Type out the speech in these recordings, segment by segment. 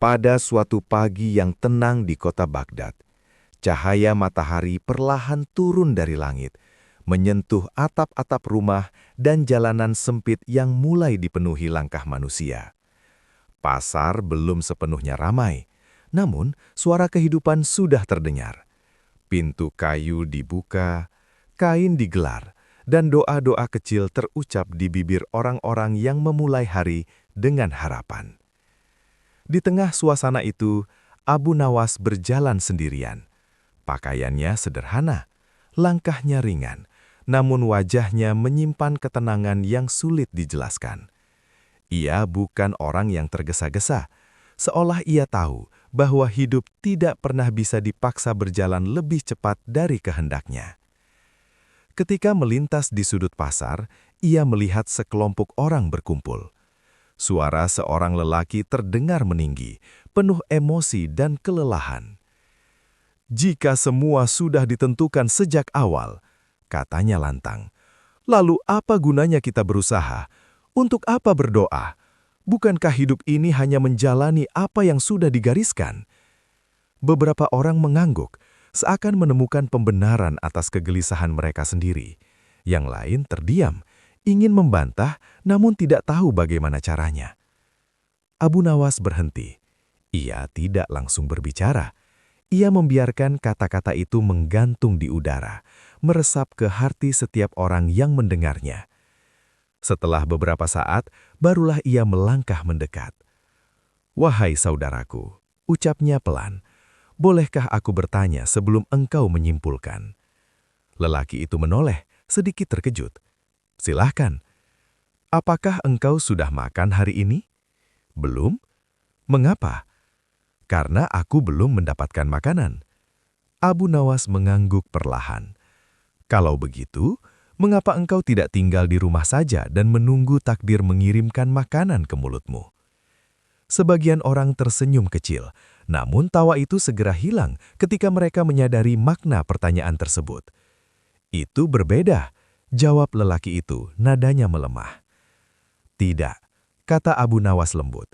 Pada suatu pagi yang tenang di kota Baghdad, cahaya matahari perlahan turun dari langit, menyentuh atap-atap rumah dan jalanan sempit yang mulai dipenuhi langkah manusia. Pasar belum sepenuhnya ramai, namun suara kehidupan sudah terdengar. Pintu kayu dibuka, kain digelar, dan doa-doa kecil terucap di bibir orang-orang yang memulai hari dengan harapan. Di tengah suasana itu, Abu Nawas berjalan sendirian. Pakaiannya sederhana, langkahnya ringan, namun wajahnya menyimpan ketenangan yang sulit dijelaskan. Ia bukan orang yang tergesa-gesa, seolah ia tahu bahwa hidup tidak pernah bisa dipaksa berjalan lebih cepat dari kehendaknya. Ketika melintas di sudut pasar, ia melihat sekelompok orang berkumpul. Suara seorang lelaki terdengar meninggi, penuh emosi dan kelelahan. "Jika semua sudah ditentukan sejak awal," katanya lantang, "lalu apa gunanya kita berusaha? Untuk apa berdoa? Bukankah hidup ini hanya menjalani apa yang sudah digariskan?" Beberapa orang mengangguk, seakan menemukan pembenaran atas kegelisahan mereka sendiri. Yang lain terdiam, ingin membantah namun tidak tahu bagaimana caranya. Abu Nawas berhenti. Ia tidak langsung berbicara. Ia membiarkan kata-kata itu menggantung di udara, meresap ke hati setiap orang yang mendengarnya. Setelah beberapa saat, barulah ia melangkah mendekat. "Wahai saudaraku," ucapnya pelan, "bolehkah aku bertanya sebelum engkau menyimpulkan?" Lelaki itu menoleh, sedikit terkejut. "Silahkan. Apakah engkau sudah makan hari ini?" "Belum." "Mengapa?" "Karena aku belum mendapatkan makanan." Abu Nawas mengangguk perlahan. "Kalau begitu, mengapa engkau tidak tinggal di rumah saja dan menunggu takdir mengirimkan makanan ke mulutmu?" Sebagian orang tersenyum kecil, namun tawa itu segera hilang ketika mereka menyadari makna pertanyaan tersebut. "Itu berbeda," jawab lelaki itu, nadanya melemah. "Tidak," kata Abu Nawas lembut.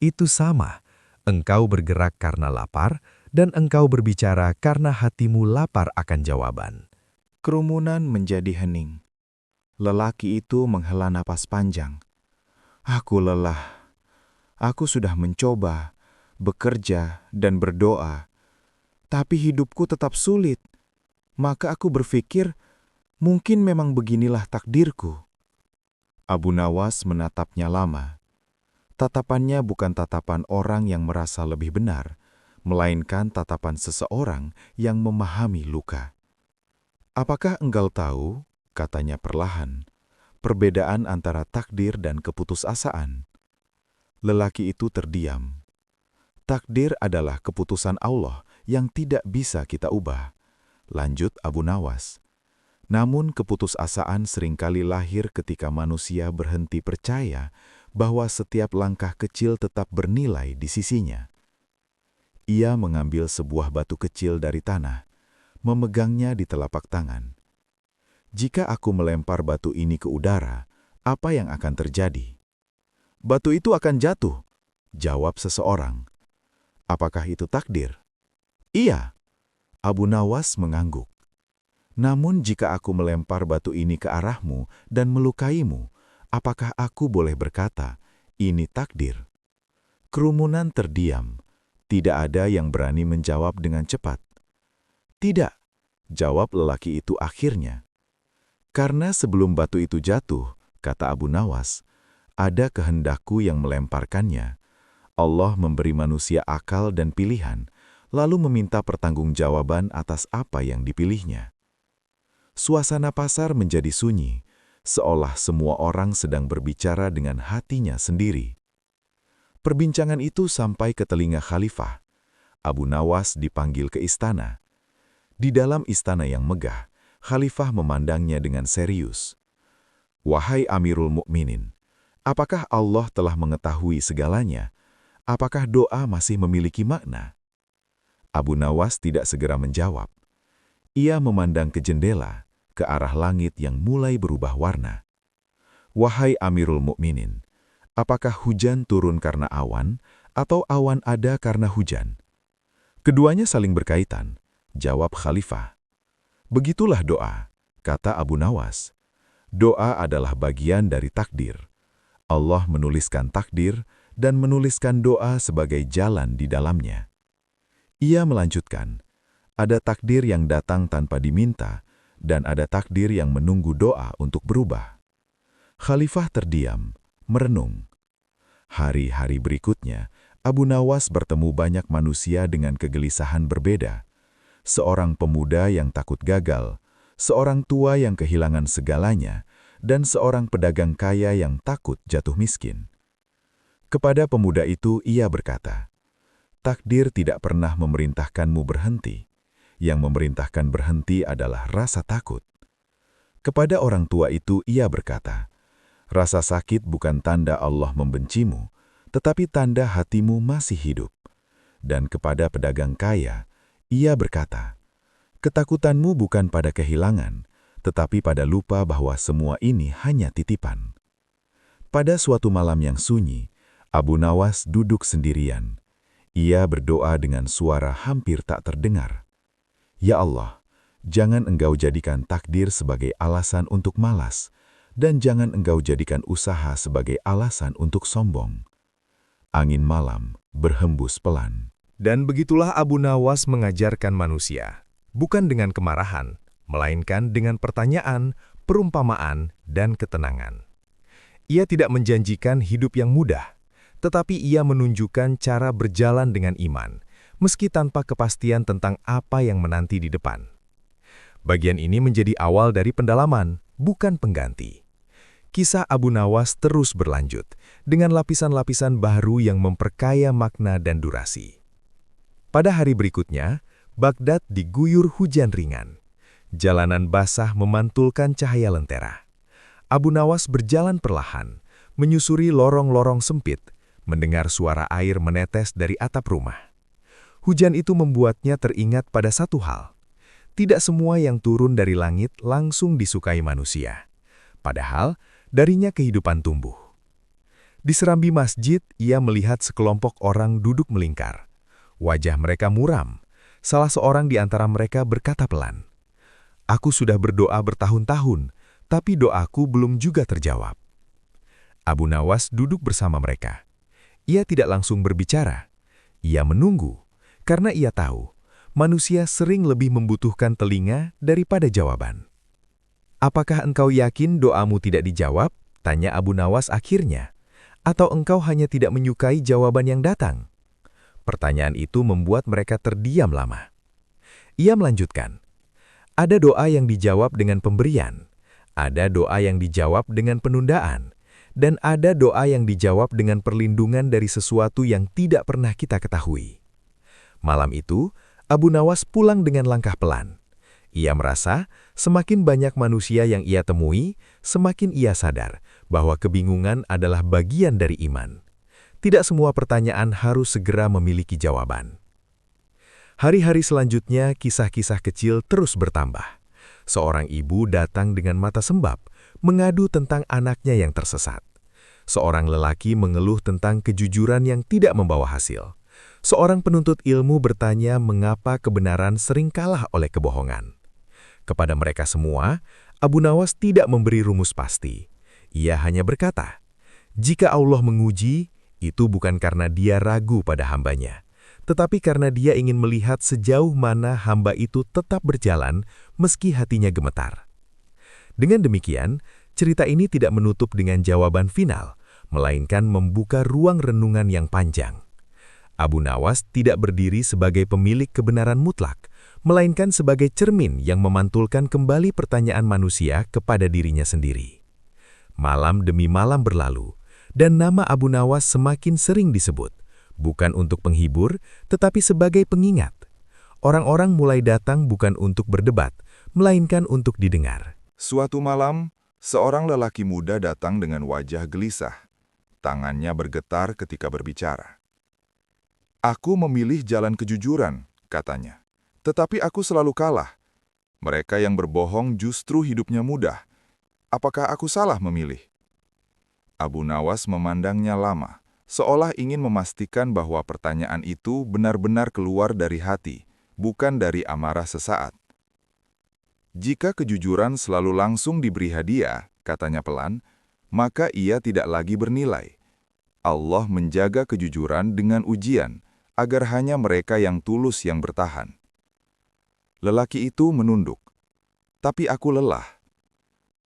"Itu sama. Engkau bergerak karena lapar, dan engkau berbicara karena hatimu lapar akan jawaban." Kerumunan menjadi hening. Lelaki itu menghela napas panjang. "Aku lelah. Aku sudah mencoba, bekerja, dan berdoa. Tapi hidupku tetap sulit. Maka aku berpikir, mungkin memang beginilah takdirku." Abu Nawas menatapnya lama. Tatapannya bukan tatapan orang yang merasa lebih benar, melainkan tatapan seseorang yang memahami luka. "Apakah engkau tahu," katanya perlahan, "perbedaan antara takdir dan keputusasaan?" Lelaki itu terdiam. "Takdir adalah keputusan Allah yang tidak bisa kita ubah," lanjut Abu Nawas. "Namun keputusasaan seringkali lahir ketika manusia berhenti percaya bahwa setiap langkah kecil tetap bernilai di sisinya." Ia mengambil sebuah batu kecil dari tanah, memegangnya di telapak tangan. "Jika aku melempar batu ini ke udara, apa yang akan terjadi?" "Batu itu akan jatuh," jawab seseorang. "Apakah itu takdir?" "Iya." Abu Nawas mengangguk. "Namun jika aku melempar batu ini ke arahmu dan melukaimu, apakah aku boleh berkata, ini takdir?" Kerumunan terdiam. Tidak ada yang berani menjawab dengan cepat. "Tidak," jawab lelaki itu akhirnya. "Karena sebelum batu itu jatuh," kata Abu Nawas, "ada kehendakku yang melemparkannya. Allah memberi manusia akal dan pilihan, lalu meminta pertanggungjawaban atas apa yang dipilihnya." Suasana pasar menjadi sunyi, seolah semua orang sedang berbicara dengan hatinya sendiri. Perbincangan itu sampai ke telinga khalifah. Abu Nawas dipanggil ke istana. Di dalam istana yang megah, khalifah memandangnya dengan serius. "Wahai Amirul Mukminin, apakah Allah telah mengetahui segalanya? Apakah doa masih memiliki makna?" Abu Nawas tidak segera menjawab. Ia memandang ke jendela, ke arah langit yang mulai berubah warna. "Wahai Amirul Mukminin, apakah hujan turun karena awan atau awan ada karena hujan? Keduanya saling berkaitan, jawab khalifah. Begitulah doa, kata Abu Nawas. Doa adalah bagian dari takdir. Allah menuliskan takdir dan menuliskan doa sebagai jalan di dalamnya. Ia melanjutkan, ada takdir yang datang tanpa diminta, dan ada takdir yang menunggu doa untuk berubah. Khalifah terdiam, merenung. Hari-hari berikutnya, Abu Nawas bertemu banyak manusia dengan kegelisahan berbeda. Seorang pemuda yang takut gagal, seorang tua yang kehilangan segalanya, dan seorang pedagang kaya yang takut jatuh miskin. Kepada pemuda itu ia berkata, takdir tidak pernah memerintahkanmu berhenti. Yang memerintahkan berhenti adalah rasa takut. Kepada orang tua itu ia berkata, rasa sakit bukan tanda Allah membencimu, tetapi tanda hatimu masih hidup. Dan kepada pedagang kaya, ia berkata, ketakutanmu bukan pada kehilangan, tetapi pada lupa bahwa semua ini hanya titipan. Pada suatu malam yang sunyi, Abu Nawas duduk sendirian. Ia berdoa dengan suara hampir tak terdengar. Ya Allah, jangan Engkau jadikan takdir sebagai alasan untuk malas, dan jangan Engkau jadikan usaha sebagai alasan untuk sombong. Angin malam berhembus pelan. Dan begitulah Abu Nawas mengajarkan manusia, bukan dengan kemarahan, melainkan dengan pertanyaan, perumpamaan, dan ketenangan. Ia tidak menjanjikan hidup yang mudah, tetapi ia menunjukkan cara berjalan dengan iman, meski tanpa kepastian tentang apa yang menanti di depan. Bagian ini menjadi awal dari pendalaman, bukan pengganti. Kisah Abu Nawas terus berlanjut, dengan lapisan-lapisan baru yang memperkaya makna dan durasi. Pada hari berikutnya, Baghdad diguyur hujan ringan. Jalanan basah memantulkan cahaya lentera. Abu Nawas berjalan perlahan, menyusuri lorong-lorong sempit, mendengar suara air menetes dari atap rumah. Hujan itu membuatnya teringat pada satu hal. Tidak semua yang turun dari langit langsung disukai manusia. Padahal, darinya kehidupan tumbuh. Di serambi masjid, ia melihat sekelompok orang duduk melingkar. Wajah mereka muram. Salah seorang di antara mereka berkata pelan, "Aku sudah berdoa bertahun-tahun, tapi doaku belum juga terjawab." Abu Nawas duduk bersama mereka. Ia tidak langsung berbicara. Ia menunggu. Karena ia tahu, manusia sering lebih membutuhkan telinga daripada jawaban. "Apakah engkau yakin doamu tidak dijawab?" tanya Abu Nawas akhirnya. "Atau engkau hanya tidak menyukai jawaban yang datang?" Pertanyaan itu membuat mereka terdiam lama. Ia melanjutkan, "Ada doa yang dijawab dengan pemberian, ada doa yang dijawab dengan penundaan, dan ada doa yang dijawab dengan perlindungan dari sesuatu yang tidak pernah kita ketahui." Malam itu, Abu Nawas pulang dengan langkah pelan. Ia merasa semakin banyak manusia yang ia temui, semakin ia sadar bahwa kebingungan adalah bagian dari iman. Tidak semua pertanyaan harus segera memiliki jawaban. Hari-hari selanjutnya, kisah-kisah kecil terus bertambah. Seorang ibu datang dengan mata sembab, mengadu tentang anaknya yang tersesat. Seorang lelaki mengeluh tentang kejujuran yang tidak membawa hasil. Seorang penuntut ilmu bertanya mengapa kebenaran sering kalah oleh kebohongan. Kepada mereka semua, Abu Nawas tidak memberi rumus pasti. Ia hanya berkata, jika Allah menguji, itu bukan karena dia ragu pada hambanya, tetapi karena dia ingin melihat sejauh mana hamba itu tetap berjalan meski hatinya gemetar. Dengan demikian, cerita ini tidak menutup dengan jawaban final, melainkan membuka ruang renungan yang panjang. Abu Nawas tidak berdiri sebagai pemilik kebenaran mutlak, melainkan sebagai cermin yang memantulkan kembali pertanyaan manusia kepada dirinya sendiri. Malam demi malam berlalu, dan nama Abu Nawas semakin sering disebut, bukan untuk penghibur, tetapi sebagai pengingat. Orang-orang mulai datang bukan untuk berdebat, melainkan untuk didengar. Suatu malam, seorang lelaki muda datang dengan wajah gelisah. Tangannya bergetar ketika berbicara. "Aku memilih jalan kejujuran," katanya. "Tetapi aku selalu kalah. Mereka yang berbohong justru hidupnya mudah. Apakah aku salah memilih?" Abu Nawas memandangnya lama, seolah ingin memastikan bahwa pertanyaan itu benar-benar keluar dari hati, bukan dari amarah sesaat. Jika kejujuran selalu langsung diberi hadiah, katanya pelan, maka ia tidak lagi bernilai. Allah menjaga kejujuran dengan ujian, agar hanya mereka yang tulus yang bertahan. Lelaki itu menunduk. Tapi aku lelah.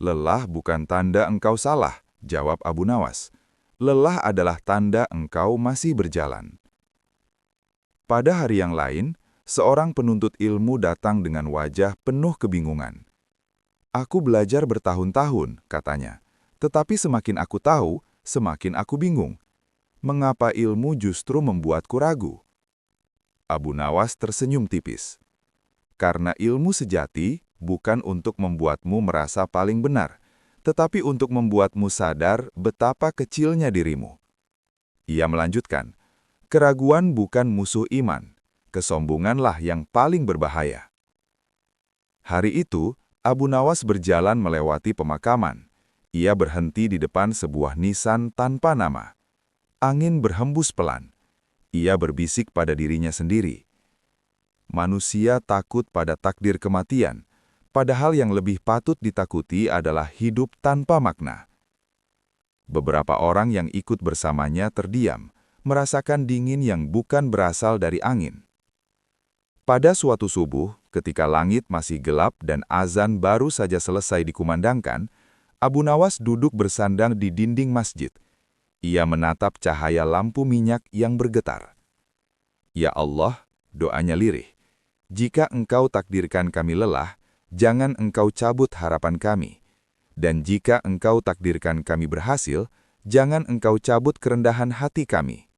Lelah bukan tanda engkau salah, jawab Abu Nawas. Lelah adalah tanda engkau masih berjalan. Pada hari yang lain, seorang penuntut ilmu datang dengan wajah penuh kebingungan. Aku belajar bertahun-tahun, katanya. Tetapi semakin aku tahu, semakin aku bingung. Mengapa ilmu justru membuatku ragu? Abu Nawas tersenyum tipis. Karena ilmu sejati bukan untuk membuatmu merasa paling benar, tetapi untuk membuatmu sadar betapa kecilnya dirimu. Ia melanjutkan, keraguan bukan musuh iman, kesombonganlah yang paling berbahaya. Hari itu, Abu Nawas berjalan melewati pemakaman. Ia berhenti di depan sebuah nisan tanpa nama. Angin berhembus pelan. Ia berbisik pada dirinya sendiri. Manusia takut pada takdir kematian, padahal yang lebih patut ditakuti adalah hidup tanpa makna. Beberapa orang yang ikut bersamanya terdiam, merasakan dingin yang bukan berasal dari angin. Pada suatu subuh, ketika langit masih gelap dan azan baru saja selesai dikumandangkan, Abu Nawas duduk bersandang di dinding masjid. Ia menatap cahaya lampu minyak yang bergetar. Ya Allah, doanya lirih. Jika engkau takdirkan kami lelah, jangan engkau cabut harapan kami. Dan jika engkau takdirkan kami berhasil, jangan engkau cabut kerendahan hati kami.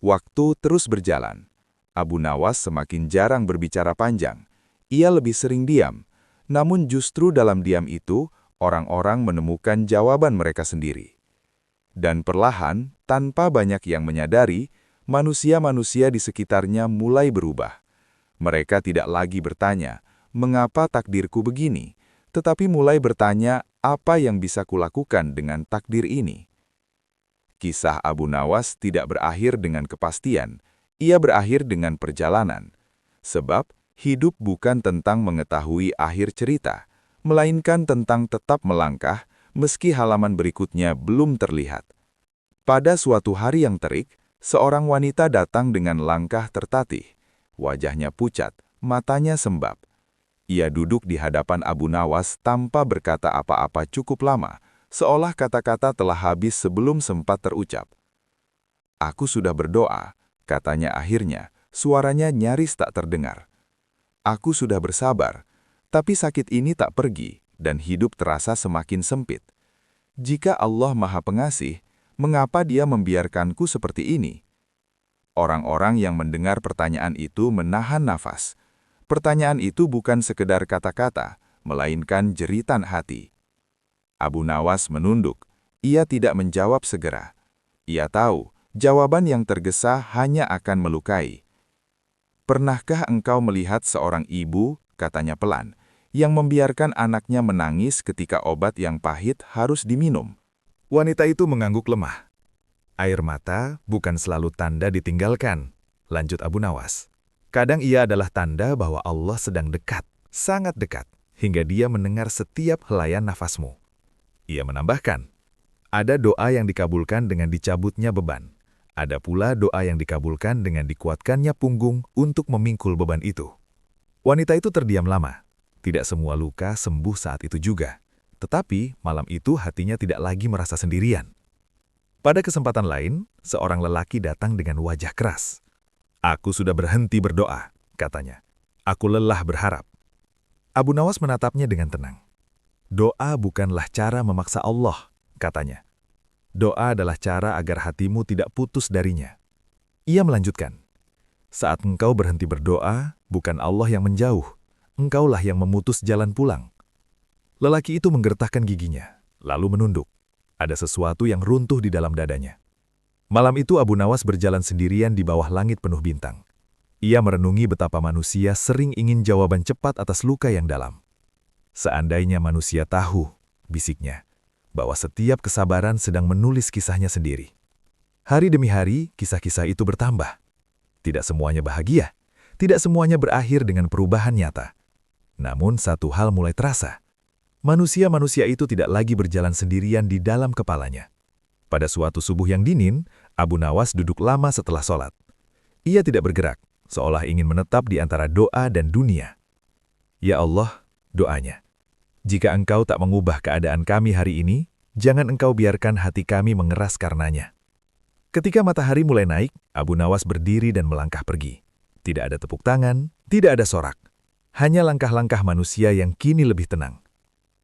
Waktu terus berjalan. Abu Nawas semakin jarang berbicara panjang. Ia lebih sering diam. Namun justru dalam diam itu, orang-orang menemukan jawaban mereka sendiri. Dan perlahan, tanpa banyak yang menyadari, manusia-manusia di sekitarnya mulai berubah. Mereka tidak lagi bertanya, mengapa takdirku begini, tetapi mulai bertanya, apa yang bisa kulakukan dengan takdir ini? Kisah Abu Nawas tidak berakhir dengan kepastian, ia berakhir dengan perjalanan. Sebab, hidup bukan tentang mengetahui akhir cerita, melainkan tentang tetap melangkah, meski halaman berikutnya belum terlihat. Pada suatu hari yang terik, seorang wanita datang dengan langkah tertatih. Wajahnya pucat, matanya sembab. Ia duduk di hadapan Abu Nawas tanpa berkata apa-apa cukup lama, seolah kata-kata telah habis sebelum sempat terucap. Aku sudah berdoa, katanya akhirnya, suaranya nyaris tak terdengar. Aku sudah bersabar, tapi sakit ini tak pergi, dan hidup terasa semakin sempit. Jika Allah Maha Pengasih, mengapa Dia membiarkanku seperti ini? Orang-orang yang mendengar pertanyaan itu menahan nafas. Pertanyaan itu bukan sekedar kata-kata, melainkan jeritan hati. Abu Nawas menunduk. Ia tidak menjawab segera. Ia tahu, jawaban yang tergesa hanya akan melukai. Pernahkah engkau melihat seorang ibu, katanya pelan, yang membiarkan anaknya menangis ketika obat yang pahit harus diminum? Wanita itu mengangguk lemah. Air mata bukan selalu tanda ditinggalkan, lanjut Abu Nawas. Kadang ia adalah tanda bahwa Allah sedang dekat, sangat dekat, hingga Dia mendengar setiap helaian nafasmu. Ia menambahkan, ada doa yang dikabulkan dengan dicabutnya beban. Ada pula doa yang dikabulkan dengan dikuatkannya punggung untuk memikul beban itu. Wanita itu terdiam lama. Tidak semua luka sembuh saat itu juga. Tetapi malam itu hatinya tidak lagi merasa sendirian. Pada kesempatan lain, seorang lelaki datang dengan wajah keras. Aku sudah berhenti berdoa, katanya. Aku lelah berharap. Abu Nawas menatapnya dengan tenang. Doa bukanlah cara memaksa Allah, katanya. Doa adalah cara agar hatimu tidak putus darinya. Ia melanjutkan, saat engkau berhenti berdoa, bukan Allah yang menjauh, engkaulah yang memutus jalan pulang. Lelaki itu menggertakkan giginya, lalu menunduk. Ada sesuatu yang runtuh di dalam dadanya. Malam itu Abu Nawas berjalan sendirian di bawah langit penuh bintang. Ia merenungi betapa manusia sering ingin jawaban cepat atas luka yang dalam. Seandainya manusia tahu, bisiknya, bahwa setiap kesabaran sedang menulis kisahnya sendiri. Hari demi hari, kisah-kisah itu bertambah. Tidak semuanya bahagia, tidak semuanya berakhir dengan perubahan nyata. Namun satu hal mulai terasa. Manusia-manusia itu tidak lagi berjalan sendirian di dalam kepalanya. Pada suatu subuh yang dingin, Abu Nawas duduk lama setelah sholat. Ia tidak bergerak, seolah ingin menetap di antara doa dan dunia. Ya Allah, doanya. Jika Engkau tak mengubah keadaan kami hari ini, jangan Engkau biarkan hati kami mengeras karenanya. Ketika matahari mulai naik, Abu Nawas berdiri dan melangkah pergi. Tidak ada tepuk tangan, tidak ada sorak. Hanya langkah-langkah manusia yang kini lebih tenang.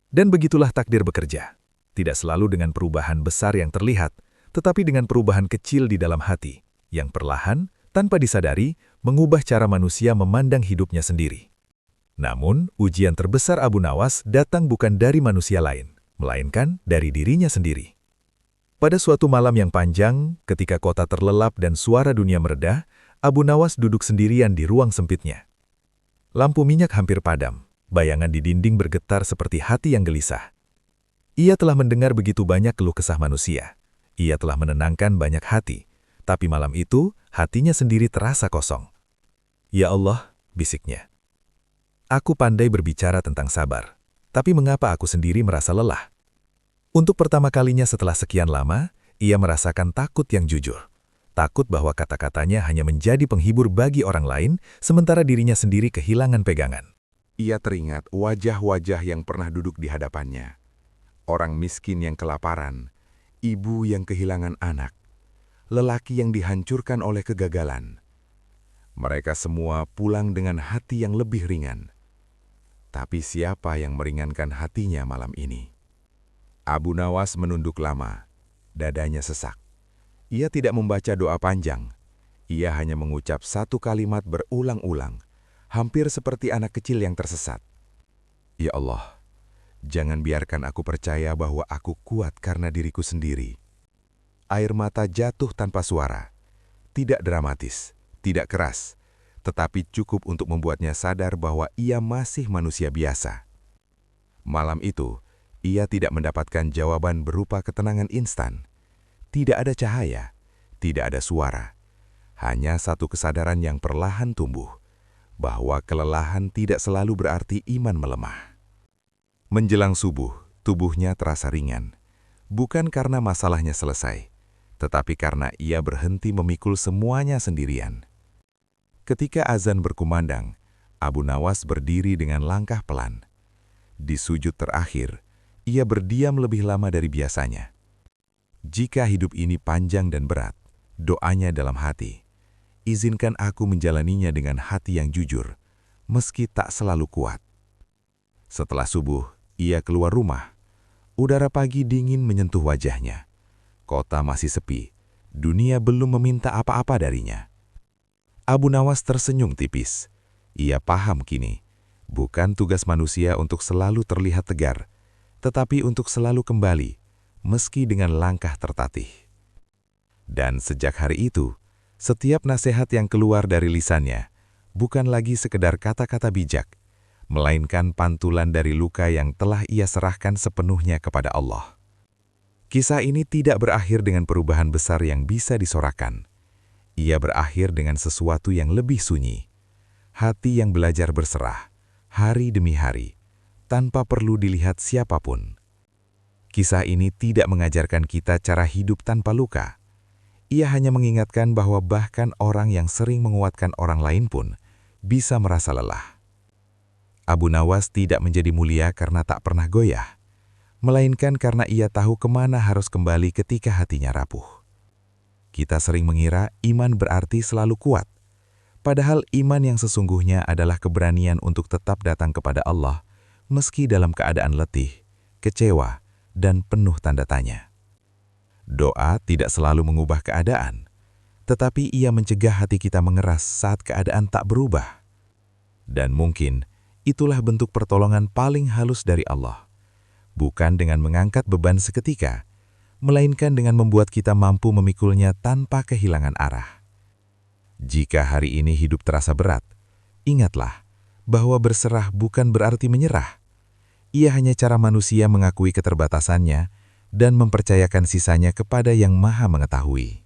Dan begitulah takdir bekerja. Tidak selalu dengan perubahan besar yang terlihat, tetapi dengan perubahan kecil di dalam hati, yang perlahan, tanpa disadari, mengubah cara manusia memandang hidupnya sendiri. Namun, ujian terbesar Abu Nawas datang bukan dari manusia lain, melainkan dari dirinya sendiri. Pada suatu malam yang panjang, ketika kota terlelap dan suara dunia mereda, Abu Nawas duduk sendirian di ruang sempitnya. Lampu minyak hampir padam, bayangan di dinding bergetar seperti hati yang gelisah. Ia telah mendengar begitu banyak keluh kesah manusia. Ia telah menenangkan banyak hati, tapi malam itu hatinya sendiri terasa kosong. Ya Allah, bisiknya. Aku pandai berbicara tentang sabar, tapi mengapa aku sendiri merasa lelah? Untuk pertama kalinya setelah sekian lama, ia merasakan takut yang jujur. Takut bahwa kata-katanya hanya menjadi penghibur bagi orang lain, sementara dirinya sendiri kehilangan pegangan. Ia teringat wajah-wajah yang pernah duduk di hadapannya. Orang miskin yang kelaparan, ibu yang kehilangan anak, lelaki yang dihancurkan oleh kegagalan. Mereka semua pulang dengan hati yang lebih ringan. Tapi siapa yang meringankan hatinya malam ini? Abu Nawas menunduk lama, dadanya sesak. Ia tidak membaca doa panjang. Ia hanya mengucap satu kalimat berulang-ulang, hampir seperti anak kecil yang tersesat. Ya Allah, jangan biarkan aku percaya bahwa aku kuat karena diriku sendiri. Air mata jatuh tanpa suara, tidak dramatis, tidak keras, tetapi cukup untuk membuatnya sadar bahwa ia masih manusia biasa. Malam itu, ia tidak mendapatkan jawaban berupa ketenangan instan. Tidak ada cahaya, tidak ada suara. Hanya satu kesadaran yang perlahan tumbuh, bahwa kelelahan tidak selalu berarti iman melemah. Menjelang subuh, tubuhnya terasa ringan. Bukan karena masalahnya selesai, tetapi karena ia berhenti memikul semuanya sendirian. Ketika azan berkumandang, Abu Nawas berdiri dengan langkah pelan. Di sujud terakhir, ia berdiam lebih lama dari biasanya. Jika hidup ini panjang dan berat, doanya dalam hati, izinkan aku menjalaninya dengan hati yang jujur, meski tak selalu kuat. Setelah subuh, ia keluar rumah. Udara pagi dingin menyentuh wajahnya. Kota masih sepi, dunia belum meminta apa-apa darinya. Abu Nawas tersenyum tipis. Ia paham kini, bukan tugas manusia untuk selalu terlihat tegar, tetapi untuk selalu kembali, meski dengan langkah tertatih. Dan sejak hari itu, setiap nasihat yang keluar dari lisannya bukan lagi sekedar kata-kata bijak, melainkan pantulan dari luka yang telah ia serahkan sepenuhnya kepada Allah. Kisah ini tidak berakhir dengan perubahan besar yang bisa disorakan. Ia berakhir dengan sesuatu yang lebih sunyi, hati yang belajar berserah, hari demi hari, tanpa perlu dilihat siapapun. Kisah ini tidak mengajarkan kita cara hidup tanpa luka. Ia hanya mengingatkan bahwa bahkan orang yang sering menguatkan orang lain pun bisa merasa lelah. Abu Nawas tidak menjadi mulia karena tak pernah goyah, melainkan karena ia tahu kemana harus kembali ketika hatinya rapuh. Kita sering mengira iman berarti selalu kuat, padahal iman yang sesungguhnya adalah keberanian untuk tetap datang kepada Allah, meski dalam keadaan letih, kecewa, dan penuh tanda tanya. Doa tidak selalu mengubah keadaan, tetapi ia mencegah hati kita mengeras saat keadaan tak berubah. Dan mungkin itulah bentuk pertolongan paling halus dari Allah, bukan dengan mengangkat beban seketika, melainkan dengan membuat kita mampu memikulnya tanpa kehilangan arah. Jika hari ini hidup terasa berat, ingatlah bahwa berserah bukan berarti menyerah. Ia hanya cara manusia mengakui keterbatasannya dan mempercayakan sisanya kepada Yang Maha Mengetahui.